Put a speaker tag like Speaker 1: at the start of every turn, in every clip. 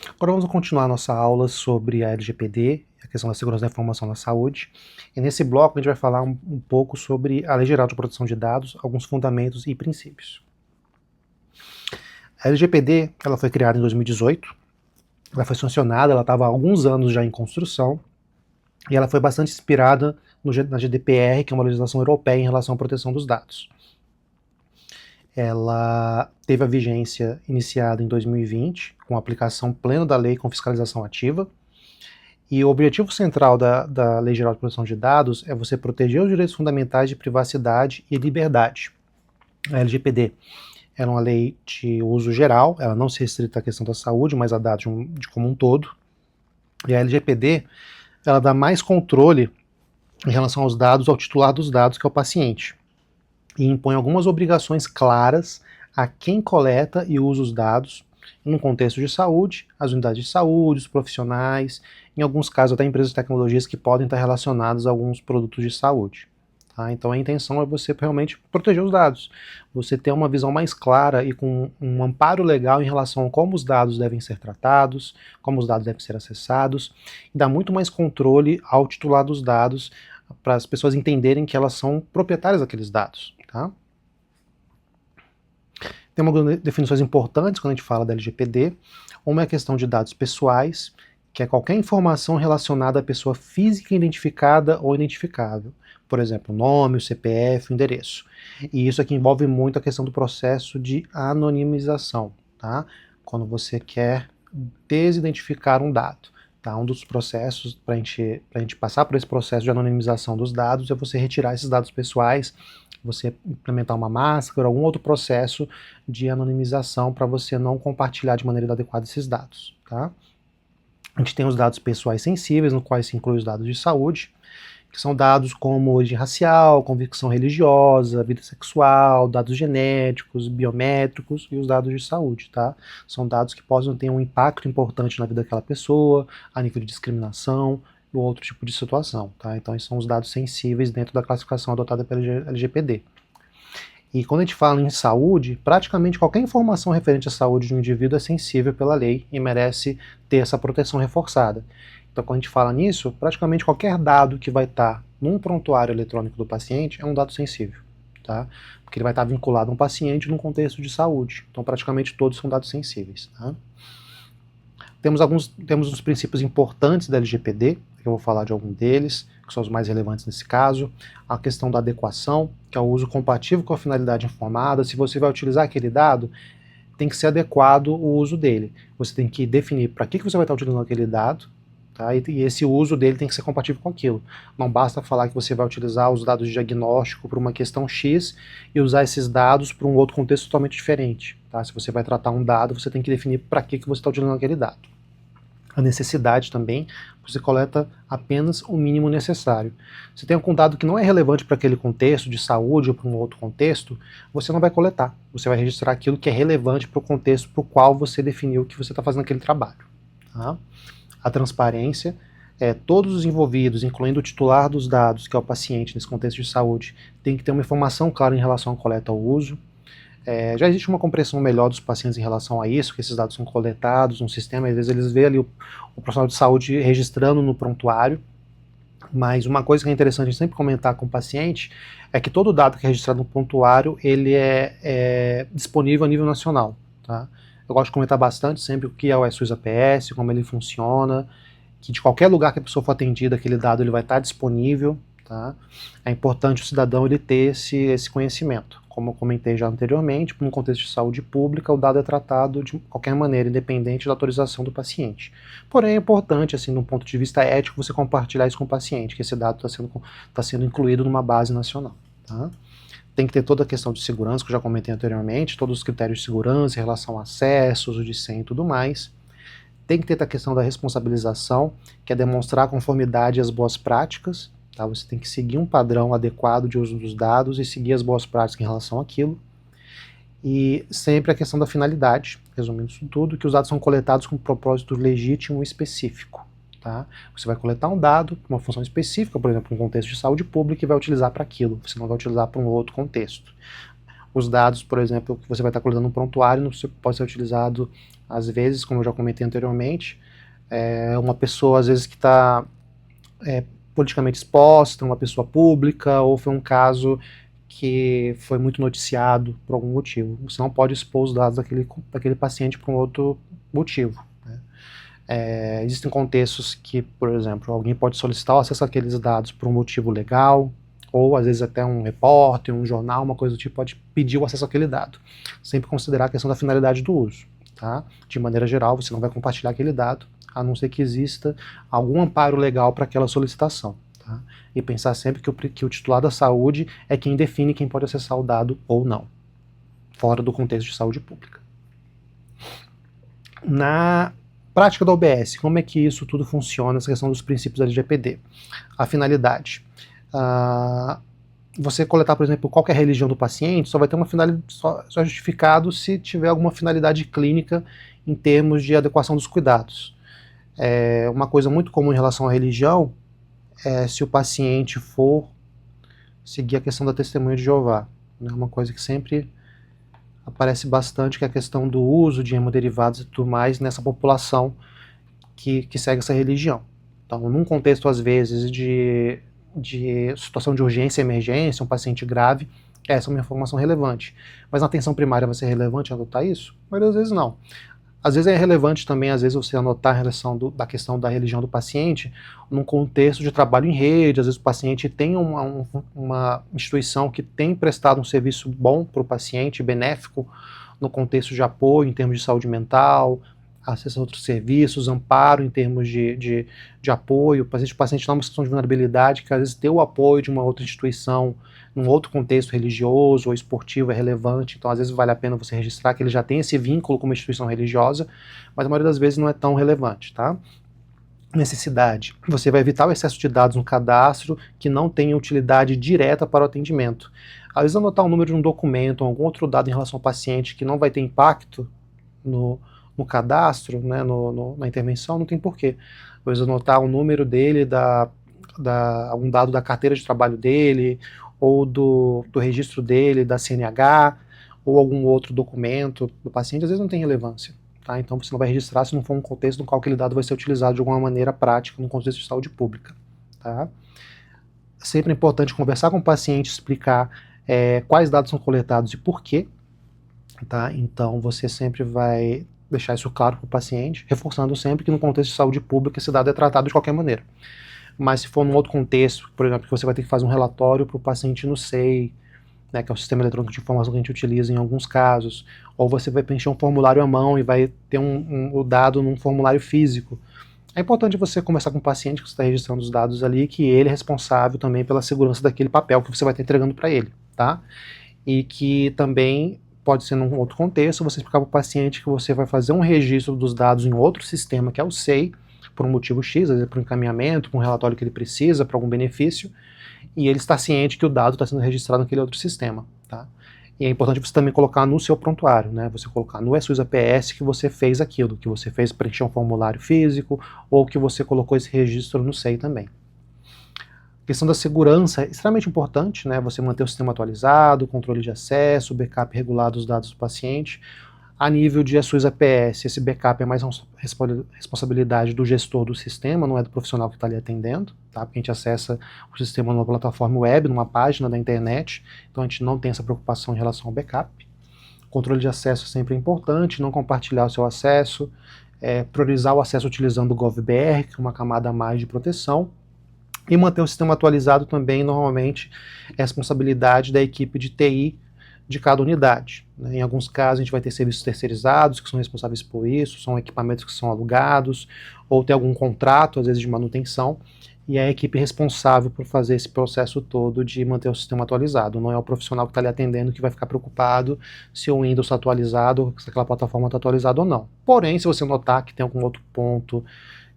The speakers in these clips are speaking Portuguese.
Speaker 1: Agora vamos continuar nossa aula sobre a LGPD, a questão da segurança da informação na saúde. E nesse bloco a gente vai falar um pouco sobre a Lei Geral de Proteção de Dados, alguns fundamentos e princípios. A LGPD ela foi criada em 2018, ela foi sancionada, ela estava há alguns anos já em construção, e ela foi bastante inspirada na GDPR, que é uma legislação europeia em relação à proteção dos dados. Ela teve a vigência iniciada em 2020, com a aplicação plena da lei com fiscalização ativa. E o objetivo central da Lei Geral de Proteção de Dados é você proteger os direitos fundamentais de privacidade e liberdade. A LGPD é uma lei de uso geral, ela não se restrita à questão da saúde, mas a dados de como um todo. E a LGPD, ela dá mais controle em relação aos dados ao titular dos dados, que é o paciente, e impõe algumas obrigações claras a quem coleta e usa os dados, no contexto de saúde, as unidades de saúde, os profissionais, em alguns casos até empresas de tecnologias que podem estar relacionadas a alguns produtos de saúde. Tá? Então a intenção é você realmente proteger os dados, você ter uma visão mais clara e com um amparo legal em relação a como os dados devem ser tratados, como os dados devem ser acessados, e dar muito mais controle ao titular dos dados, para as pessoas entenderem que elas são proprietárias daqueles dados. Tá? Tem algumas definições importantes quando a gente fala da LGPD. Uma é a questão de dados pessoais, que é qualquer informação relacionada à pessoa física identificada ou identificável. Por exemplo, o nome, o CPF, o endereço. E isso aqui envolve muito a questão do processo de anonimização, tá? Quando você quer desidentificar um dado. Tá? Um dos processos para a gente passar por esse processo de anonimização dos dados é você retirar esses dados pessoais, você implementar uma máscara, algum outro processo de anonimização para você não compartilhar de maneira adequada esses dados. Tá? A gente tem os dados pessoais sensíveis, no quais se inclui os dados de saúde, que são dados como origem racial, convicção religiosa, vida sexual, dados genéticos, biométricos e os dados de saúde, tá? São dados que podem ter um impacto importante na vida daquela pessoa, a nível de discriminação ou outro tipo de situação, tá? Então, esses são os dados sensíveis dentro da classificação adotada pela LGPD. E quando a gente fala em saúde, praticamente qualquer informação referente à saúde de um indivíduo é sensível pela lei e merece ter essa proteção reforçada. Então, quando a gente fala nisso, praticamente qualquer dado que vai estar num prontuário eletrônico do paciente é um dado sensível, tá? Porque ele vai estar vinculado a um paciente num contexto de saúde. Então, praticamente todos são dados sensíveis, tá? Temos uns princípios importantes da LGPD, eu vou falar de algum deles, que são os mais relevantes nesse caso. A questão da adequação, que é o uso compatível com a finalidade informada. Se você vai utilizar aquele dado, tem que ser adequado o uso dele. Você tem que definir para que você vai estar utilizando aquele dado, tá? E esse uso dele tem que ser compatível com aquilo. Não basta falar que você vai utilizar os dados de diagnóstico para uma questão X e usar esses dados para um outro contexto totalmente diferente. Tá? Se você vai tratar um dado, você tem que definir para que você está utilizando aquele dado. A necessidade também, você coleta apenas o mínimo necessário. Se tem algum dado que não é relevante para aquele contexto de saúde ou para um outro contexto, você não vai coletar. Você vai registrar aquilo que é relevante para o contexto para o qual você definiu que você está fazendo aquele trabalho. Tá? A transparência, todos os envolvidos, incluindo o titular dos dados, que é o paciente nesse contexto de saúde, tem que ter uma informação clara em relação à coleta ao uso. Já existe uma compreensão melhor dos pacientes em relação a isso, que esses dados são coletados no sistema, às vezes eles veem ali o profissional de saúde registrando no prontuário, mas uma coisa que é interessante a gente sempre comentar com o paciente é que todo dado que é registrado no prontuário, ele é disponível a nível nacional, tá? Eu gosto de comentar bastante sempre o que é o SUS APS, como ele funciona, que de qualquer lugar que a pessoa for atendida, aquele dado ele vai estar disponível, tá? É importante o cidadão ele ter esse conhecimento. Como eu comentei já anteriormente, no contexto de saúde pública, o dado é tratado de qualquer maneira, independente da autorização do paciente. Porém, é importante, assim, de um ponto de vista ético, você compartilhar isso com o paciente, que esse dado está sendo incluído numa base nacional. Tá? Tem que ter toda a questão de segurança, que eu já comentei anteriormente, todos os critérios de segurança em relação a acesso, uso de senha e tudo mais. Tem que ter a questão da responsabilização, que é demonstrar conformidade às boas práticas. Tá? Você tem que seguir um padrão adequado de uso dos dados e seguir as boas práticas em relação àquilo. E sempre a questão da finalidade, resumindo isso tudo, que os dados são coletados com um propósito legítimo e específico. Tá? Você vai coletar um dado para uma função específica, por exemplo, um contexto de saúde pública, e vai utilizar para aquilo, você não vai utilizar para um outro contexto. os dados, por exemplo, que você vai estar coletando no prontuário, pode ser utilizado, às vezes, como eu já comentei anteriormente, uma pessoa, às vezes, que está politicamente exposta, uma pessoa pública, ou foi um caso que foi muito noticiado por algum motivo. Você não pode expor os dados daquele paciente por um outro motivo, né? Existem contextos que, por exemplo, alguém pode solicitar o acesso àqueles dados por um motivo legal, ou às vezes até um repórter, um jornal, uma coisa do tipo, pode pedir o acesso àquele dado. Sempre considerar a questão da finalidade do uso, tá? De maneira geral, você não vai compartilhar aquele dado, a não ser que exista algum amparo legal para aquela solicitação. Tá? E pensar sempre que o titular da saúde é quem define quem pode acessar o dado ou não, fora do contexto de saúde pública. Na prática da OBS, como é que isso tudo funciona, essa questão dos princípios da LGPD? A finalidade. Você coletar, por exemplo, qual que é a religião do paciente, só vai ter uma finalidade, só justificado se tiver alguma finalidade clínica em termos de adequação dos cuidados. Uma coisa muito comum em relação à religião é se o paciente for seguir a questão da testemunha de Jeová. É uma coisa que sempre aparece bastante, que é a questão do uso de hemoderivados e tudo mais nessa população que segue essa religião. Então, num contexto, às vezes, de situação de urgência e emergência, um paciente grave, essa é uma informação relevante. Mas na atenção primária vai ser relevante anotar isso? Mas às vezes não. Às vezes é relevante também, às vezes, você anotar a relação da questão da religião do paciente num contexto de trabalho em rede. Às vezes o paciente tem uma instituição que tem prestado um serviço bom para o paciente, benéfico, no contexto de apoio em termos de saúde mental, acesso a outros serviços, amparo em termos de apoio. O paciente está numa situação de vulnerabilidade, que às vezes ter o apoio de uma outra instituição num outro contexto religioso ou esportivo é relevante, então às vezes vale a pena você registrar que ele já tem esse vínculo com uma instituição religiosa, mas a maioria das vezes não é tão relevante, tá? Necessidade. Você vai evitar o excesso de dados no cadastro que não tenha utilidade direta para o atendimento. Às vezes anotar o número de um documento ou algum outro dado em relação ao paciente que não vai ter impacto no cadastro, né, na intervenção, não tem porquê. Às vezes anotar o número dele, algum dado da carteira de trabalho dele, ou do registro dele, da CNH, ou algum outro documento do paciente, às vezes não tem relevância. Tá? Então você não vai registrar se não for um contexto no qual aquele dado vai ser utilizado de alguma maneira prática no contexto de saúde pública. Tá? Sempre é importante conversar com o paciente, explicar quais dados são coletados e por quê. Tá? Então você sempre vai deixar isso claro para o paciente, reforçando sempre que no contexto de saúde pública esse dado é tratado de qualquer maneira. Mas se for num outro contexto, por exemplo, que você vai ter que fazer um relatório para o paciente no SEI, né, que é o Sistema Eletrônico de Informação que a gente utiliza em alguns casos, ou você vai preencher um formulário à mão e vai ter o dado num formulário físico, é importante você conversar com o paciente que você está registrando os dados ali, que ele é responsável também pela segurança daquele papel que você vai estar entregando para ele, tá? E que também pode ser num outro contexto, você explicar para o paciente que você vai fazer um registro dos dados em outro sistema, que é o SEI, por um motivo X, às vezes por um encaminhamento, por um relatório que ele precisa, para algum benefício, e ele está ciente que o dado está sendo registrado naquele outro sistema. Tá? E é importante você também colocar no seu prontuário, né? Você colocar no SUS APS que você fez aquilo, que você fez preencher um formulário físico, ou que você colocou esse registro no SEI também. A questão da segurança é extremamente importante, né? Você manter o sistema atualizado, controle de acesso, backup regular dos dados do paciente. A nível de SUS APS, esse backup é mais responsabilidade do gestor do sistema, não é do profissional que está ali atendendo, tá? Porque a gente acessa o sistema numa plataforma web, numa página da internet, então a gente não tem essa preocupação em relação ao backup. Controle de acesso sempre é importante, não compartilhar o seu acesso, priorizar o acesso utilizando o GovBR, que é uma camada a mais de proteção, e manter o sistema atualizado também, normalmente, é responsabilidade da equipe de TI de cada unidade. Né? Em alguns casos a gente vai ter serviços terceirizados que são responsáveis por isso, são equipamentos que são alugados, ou tem algum contrato, às vezes de manutenção, e é a equipe responsável por fazer esse processo todo de manter o sistema atualizado. Não é o profissional que está ali atendendo que vai ficar preocupado se o Windows está atualizado, se aquela plataforma está atualizada ou não. Porém, se você notar que tem algum outro ponto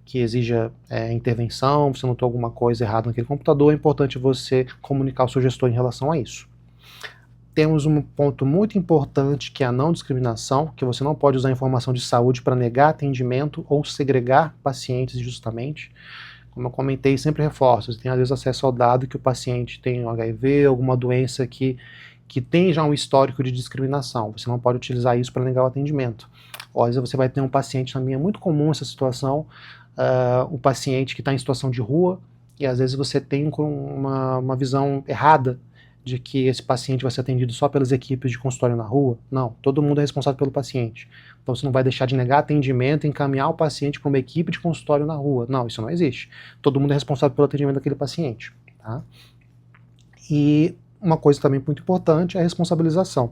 Speaker 1: que exija intervenção, você notou alguma coisa errada naquele computador, é importante você comunicar ao seu gestor em relação a isso. Temos um ponto muito importante que é a não discriminação, que você não pode usar informação de saúde para negar atendimento ou segregar pacientes injustamente. Como eu comentei, sempre reforço, você tem às vezes acesso ao dado que o paciente tem HIV, alguma doença que que tem já um histórico de discriminação. Você não pode utilizar isso para negar o atendimento. Ou às vezes você vai ter um paciente, também é muito comum essa situação, um paciente que está em situação de rua, e às vezes você tem uma visão errada de que esse paciente vai ser atendido só pelas equipes de consultório na rua. Não, todo mundo é responsável pelo paciente. Então você não vai deixar de negar atendimento e encaminhar o paciente para uma equipe de consultório na rua. Não, isso não existe. Todo mundo é responsável pelo atendimento daquele paciente. Tá? E uma coisa também muito importante é a responsabilização.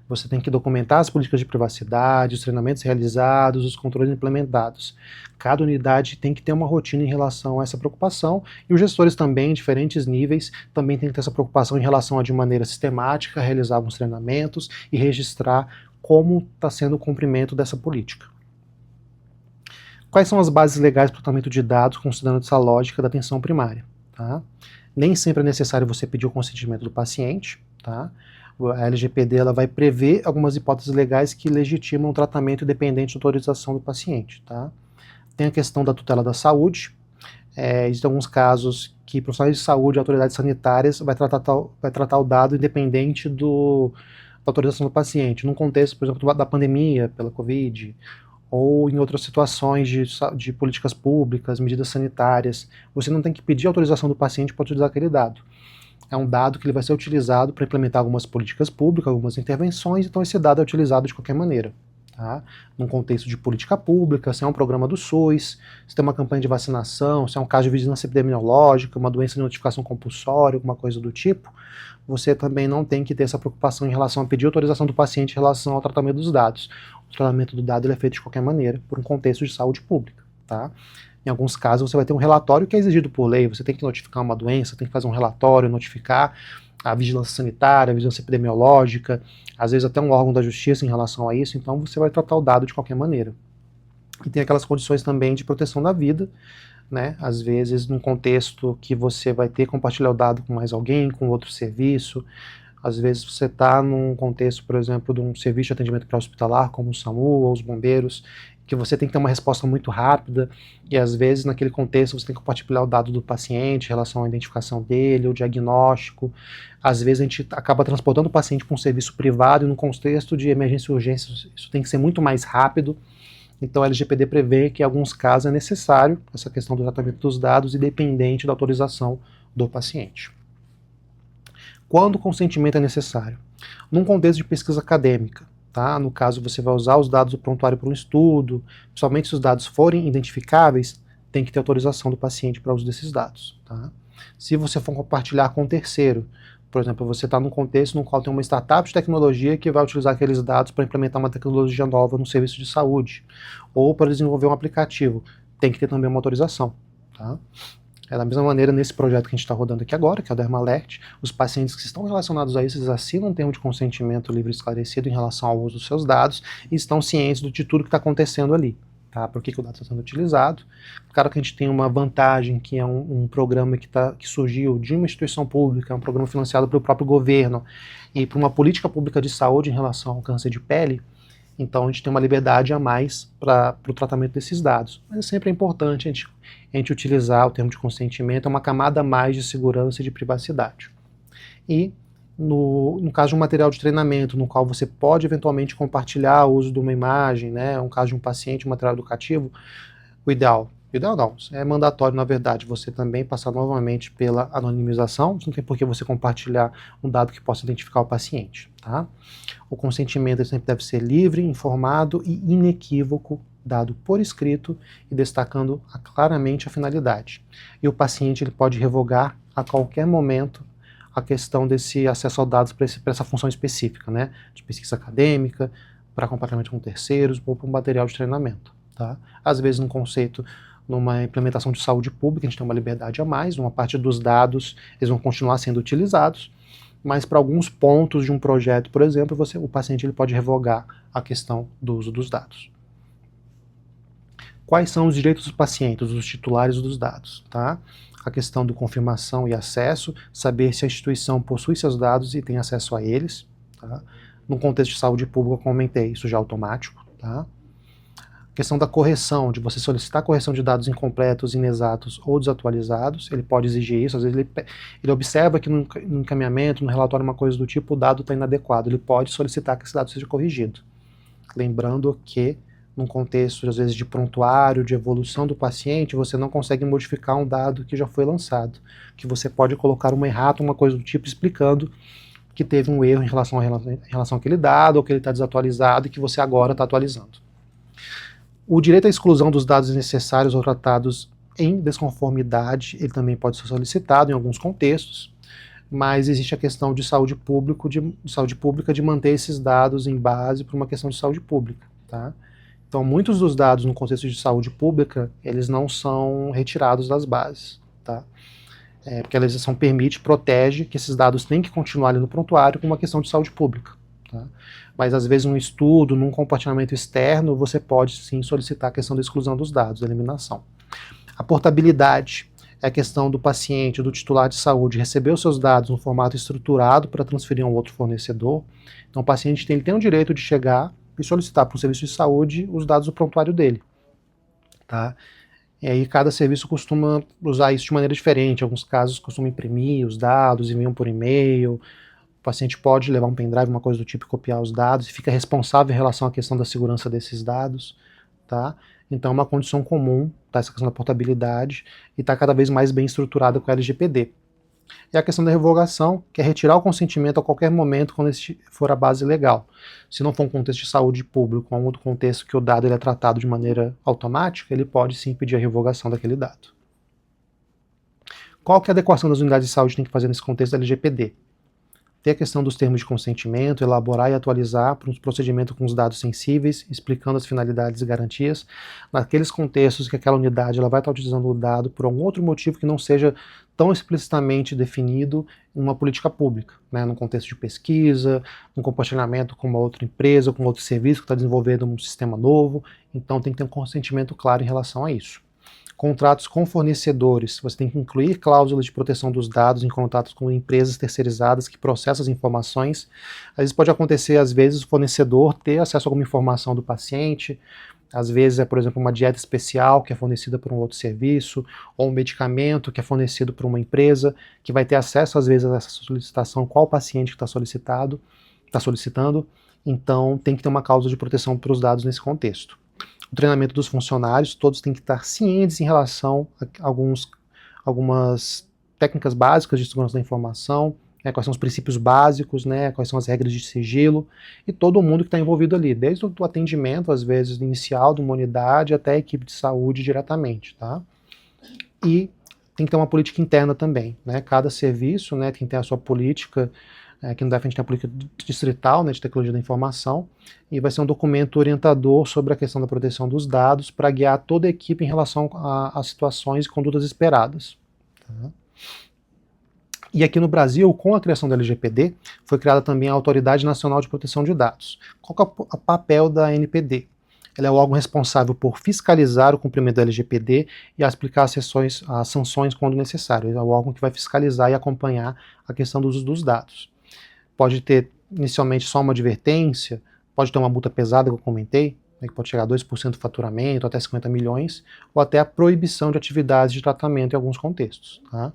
Speaker 1: Você tem que documentar as políticas de privacidade, os treinamentos realizados, os controles implementados. Cada unidade tem que ter uma rotina em relação a essa preocupação, e os gestores também, em diferentes níveis, também têm que ter essa preocupação em relação a, de maneira sistemática, realizar alguns treinamentos e registrar como está sendo o cumprimento dessa política. Quais são as bases legais para o tratamento de dados, considerando essa lógica da atenção primária? Tá? Nem sempre é necessário você pedir o consentimento do paciente, tá? A LGPD ela vai prever algumas hipóteses legais que legitimam o tratamento independente da autorização do paciente, tá? Tem a questão da tutela da saúde. Existem alguns casos que profissionais de saúde e autoridades sanitárias vai tratar o dado independente da autorização do paciente, num contexto, por exemplo, da pandemia pela Covid, ou em outras situações de políticas públicas, medidas sanitárias. Você não tem que pedir autorização do paciente para utilizar aquele dado. É um dado que ele vai ser utilizado para implementar algumas políticas públicas, algumas intervenções, então esse dado é utilizado de qualquer maneira. Tá? Num contexto de política pública, se é um programa do SUS, se tem uma campanha de vacinação, se é um caso de vigilância epidemiológica, uma doença de notificação compulsória, alguma coisa do tipo, você também não tem que ter essa preocupação em relação a pedir autorização do paciente em relação ao tratamento dos dados. O tratamento do dado ele é feito de qualquer maneira, por um contexto de saúde pública. Tá? Em alguns casos você vai ter um relatório que é exigido por lei, você tem que notificar uma doença, tem que fazer um relatório, notificar a vigilância sanitária, a vigilância epidemiológica, às vezes até um órgão da justiça em relação a isso, então você vai tratar o dado de qualquer maneira. E tem aquelas condições também de proteção da vida, né? Às vezes num contexto que você vai ter que compartilhar o dado com mais alguém, com outro serviço, às vezes você está num contexto, por exemplo, de um serviço de atendimento pré-hospitalar, como o SAMU ou os bombeiros, que você tem que ter uma resposta muito rápida, e às vezes naquele contexto você tem que compartilhar o dado do paciente em relação à identificação dele, o diagnóstico. Às vezes a gente acaba transportando o paciente para um serviço privado, e no contexto de emergência e urgência isso tem que ser muito mais rápido. Então a LGPD prevê que em alguns casos é necessário essa questão do tratamento dos dados, independente da autorização do paciente. Quando o consentimento é necessário? Num contexto de pesquisa acadêmica. Tá? No caso, você vai usar os dados do prontuário para um estudo, principalmente se os dados forem identificáveis, tem que ter autorização do paciente para uso desses dados. Tá? Se você for compartilhar com um terceiro, por exemplo, você está num contexto no qual tem uma startup de tecnologia que vai utilizar aqueles dados para implementar uma tecnologia nova no serviço de saúde, ou para desenvolver um aplicativo, tem que ter também uma autorização. Tá? Da mesma maneira, nesse projeto que a gente está rodando aqui agora, que é o Dermalert, os pacientes que estão relacionados a isso, eles assinam um termo de consentimento livre e esclarecido em relação ao uso dos seus dados e estão cientes de tudo que está acontecendo ali. Tá? Por que o dado está sendo utilizado? Claro que a gente tem uma vantagem, que é um programa que surgiu de uma instituição pública, um programa financiado pelo próprio governo, e por uma política pública de saúde em relação ao câncer de pele. Então a gente tem uma liberdade a mais para o tratamento desses dados. Mas sempre é importante a gente utilizar o termo de consentimento, é uma camada a mais de segurança e de privacidade. E no caso de um material de treinamento, no qual você pode eventualmente compartilhar o uso de uma imagem, né, um caso de um paciente, um material educativo, o ideal não, é mandatório, na verdade, você também passar novamente pela anonimização, não tem por que você compartilhar um dado que possa identificar o paciente. Tá? O consentimento sempre deve ser livre, informado e inequívoco, dado por escrito e destacando claramente a finalidade. E o paciente ele pode revogar a qualquer momento a questão desse acesso aos dados para essa função específica, né, de pesquisa acadêmica, para compartilhamento com terceiros ou para um material de treinamento. Tá? Às vezes, numa implementação de saúde pública, a gente tem uma liberdade a mais, uma parte dos dados eles vão continuar sendo utilizados, mas para alguns pontos de um projeto, por exemplo, o paciente ele pode revogar a questão do uso dos dados. Quais são os direitos dos pacientes, dos titulares dos dados? Tá? A questão de confirmação e acesso, saber se a instituição possui seus dados e tem acesso a eles. Tá? No contexto de saúde pública, eu comentei, isso já é automático. Tá? Questão da correção, de você solicitar correção de dados incompletos, inexatos ou desatualizados, ele pode exigir isso. Às vezes ele observa que no encaminhamento, no relatório, uma coisa do tipo, o dado está inadequado, ele pode solicitar que esse dado seja corrigido. Lembrando que, num contexto, às vezes, de prontuário, de evolução do paciente, você não consegue modificar um dado que já foi lançado, que você pode colocar uma errata, uma coisa do tipo, explicando que teve um erro em relação àquele dado, ou que ele está desatualizado e que você agora está atualizando. O direito à exclusão dos dados necessários ou tratados em desconformidade, ele também pode ser solicitado em alguns contextos, mas existe a questão de saúde pública de manter esses dados em base por uma questão de saúde pública, tá? Então, muitos dos dados no contexto de saúde pública, eles não são retirados das bases, tá? Porque a legislação protege que esses dados têm que continuar ali no prontuário por uma questão de saúde pública, tá? Mas às vezes num estudo, num compartilhamento externo, você pode sim solicitar a questão da exclusão dos dados, da eliminação. A portabilidade é a questão do paciente, do titular de saúde, receber os seus dados no formato estruturado para transferir a um outro fornecedor. Então o paciente tem o direito de chegar e solicitar para o serviço de saúde os dados do prontuário dele, tá? E aí cada serviço costuma usar isso de maneira diferente. Em alguns casos costuma imprimir os dados, enviam por e-mail. O paciente pode levar um pendrive, uma coisa do tipo, e copiar os dados, e fica responsável em relação à questão da segurança desses dados, tá? Então é uma condição comum, tá, essa questão da portabilidade, e está cada vez mais bem estruturada com a LGPD. E a questão da revogação, que é retirar o consentimento a qualquer momento quando este for a base legal. Se não for um contexto de saúde pública, ou um outro contexto que o dado ele é tratado de maneira automática, ele pode sim pedir a revogação daquele dado. Qual que é a adequação das unidades de saúde tem que fazer nesse contexto da LGPD? Ter a questão dos termos de consentimento, elaborar e atualizar para um procedimento com os dados sensíveis, explicando as finalidades e garantias, naqueles contextos que aquela unidade ela vai estar utilizando o dado por algum outro motivo que não seja tão explicitamente definido em uma política pública, né, num contexto de pesquisa, num compartilhamento com uma outra empresa, com outro serviço que está desenvolvendo um sistema novo. Então tem que ter um consentimento claro em relação a isso. Contratos com fornecedores, você tem que incluir cláusulas de proteção dos dados em contratos com empresas terceirizadas que processam as informações. Às vezes pode acontecer, às vezes, o fornecedor ter acesso a alguma informação do paciente, às vezes é, por exemplo, uma dieta especial que é fornecida por um outro serviço, ou um medicamento que é fornecido por uma empresa, que vai ter acesso, às vezes, a essa solicitação, qual paciente que está solicitando, então tem que ter uma cláusula de proteção para os dados nesse contexto. O treinamento dos funcionários, todos têm que estar cientes em relação a algumas técnicas básicas de segurança da informação, né, quais são os princípios básicos, né, quais são as regras de sigilo, e todo mundo que está envolvido ali, desde o atendimento, às vezes, inicial de uma unidade até a equipe de saúde diretamente, tá? E tem que ter uma política interna também, né, cada serviço, né, tem que ter a sua política. Aqui no DEF a gente tem a política distrital, né, de tecnologia da informação, e vai ser um documento orientador sobre a questão da proteção dos dados para guiar toda a equipe em relação a situações e condutas esperadas. Tá? E aqui no Brasil, com a criação da LGPD, foi criada também a Autoridade Nacional de Proteção de Dados. Qual é o papel da ANPD? Ela é o órgão responsável por fiscalizar o cumprimento da LGPD e aplicar as sanções quando necessário. É o órgão que vai fiscalizar e acompanhar a questão do uso dos dados. Pode ter inicialmente só uma advertência, pode ter uma multa pesada que eu comentei, né, que pode chegar a 2% do faturamento, até 50 milhões, ou até a proibição de atividades de tratamento em alguns contextos. Tá?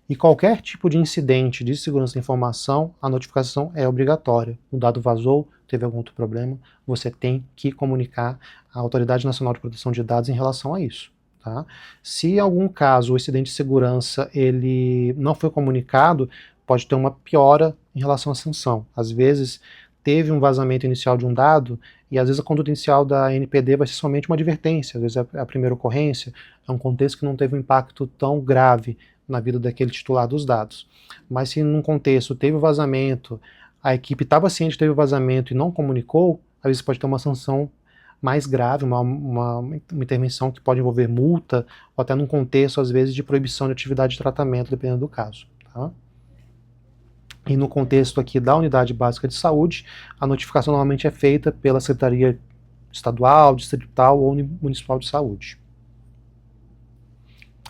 Speaker 1: E qualquer tipo de incidente de segurança da informação, a notificação é obrigatória. O dado vazou, teve algum outro problema, você tem que comunicar à Autoridade Nacional de Proteção de Dados em relação a isso. Tá? Se em algum caso o incidente de segurança ele não foi comunicado, pode ter uma piora em relação à sanção. Às vezes, teve um vazamento inicial de um dado, e às vezes a conduta inicial da NPD vai ser somente uma advertência, às vezes é a primeira ocorrência, é um contexto que não teve um impacto tão grave na vida daquele titular dos dados. Mas se num contexto teve o vazamento, a equipe estava ciente que teve o vazamento e não comunicou, às vezes pode ter uma sanção mais grave, uma intervenção que pode envolver multa, ou até num contexto, às vezes, de proibição de atividade de tratamento, dependendo do caso. Tá? E no contexto aqui da Unidade Básica de Saúde, a notificação normalmente é feita pela Secretaria Estadual, Distrital ou Municipal de Saúde.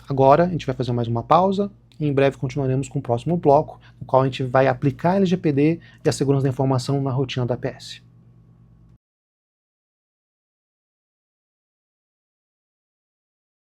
Speaker 1: Agora a gente vai fazer mais uma pausa e em breve continuaremos com o próximo bloco, no qual a gente vai aplicar a LGPD e a segurança da informação na rotina da PS.